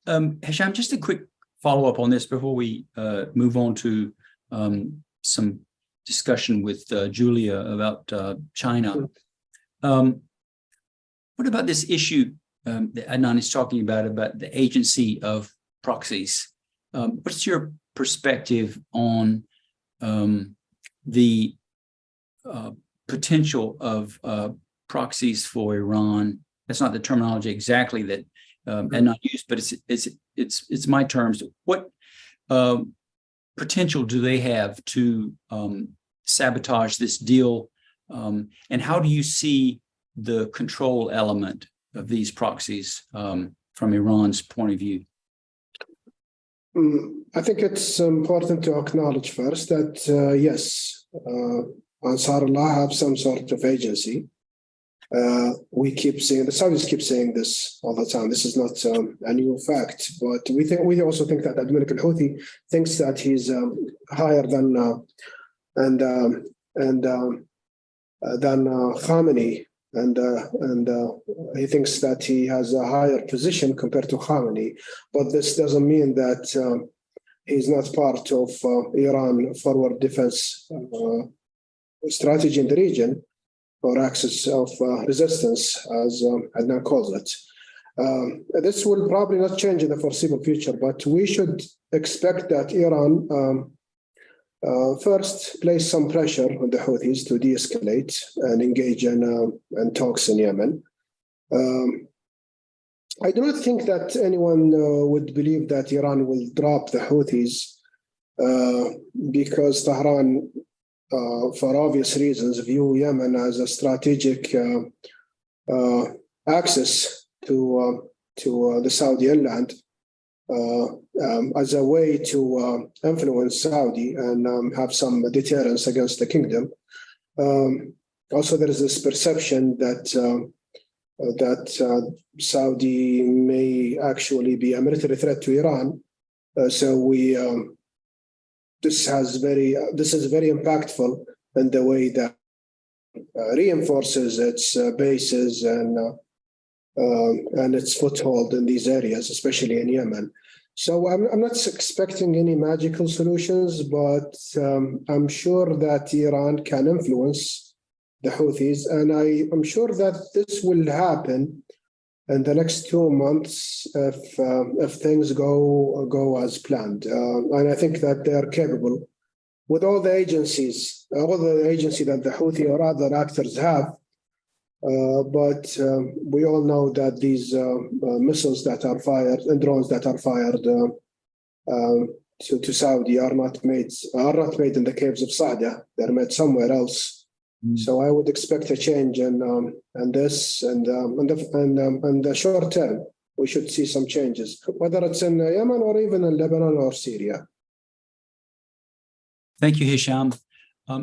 Hisham, just a quick follow-up on this before we move on to some discussion with Julia about China. What about this issue that Adnan is talking about the agency of proxies? What's your perspective on the potential of proxies for Iran? That's not the terminology exactly that Adnan used, but it's my terms. What potential do they have to sabotage this deal? And how do you see the control element of these proxies from Iran's point of view? I think it's important to acknowledge first that, yes, Ansarullah have some sort of agency. We keep saying, the Saudis keep saying this all the time. This is not a new fact, but we also think that Abdul Malik al-Houthi thinks that he's higher than Khamenei, and he thinks that he has a higher position compared to Khamenei. But this doesn't mean that he's not part of Iran forward defense strategy in the region, or axis of resistance, as Adnan calls it. This will probably not change in the foreseeable future, but we should expect that Iran first place some pressure on the Houthis to de-escalate and engage in talks in Yemen. I do not think that anyone would believe that Iran will drop the Houthis because Tehran, for obvious reasons, view Yemen as a strategic access to the Saudi inland as a way to influence Saudi and have some deterrence against the kingdom. Also, there is this perception that Saudi may actually be a military threat to Iran. This is very impactful in the way that reinforces its bases and its foothold in these areas, especially in Yemen. So I'm not expecting any magical solutions, but I'm sure that Iran can influence the Houthis, and I'm sure that this will happen in the next 2 months if things go as planned. And I think that they are capable with all the agency that the Houthi or other actors have. But we all know that these missiles that are fired and drones that are fired to Saudi are not made in the caves of Saada. They're made somewhere else. So I would expect a change in this, and the short term, we should see some changes, whether it's in Yemen or even in Lebanon or Syria. Thank you, Hisham.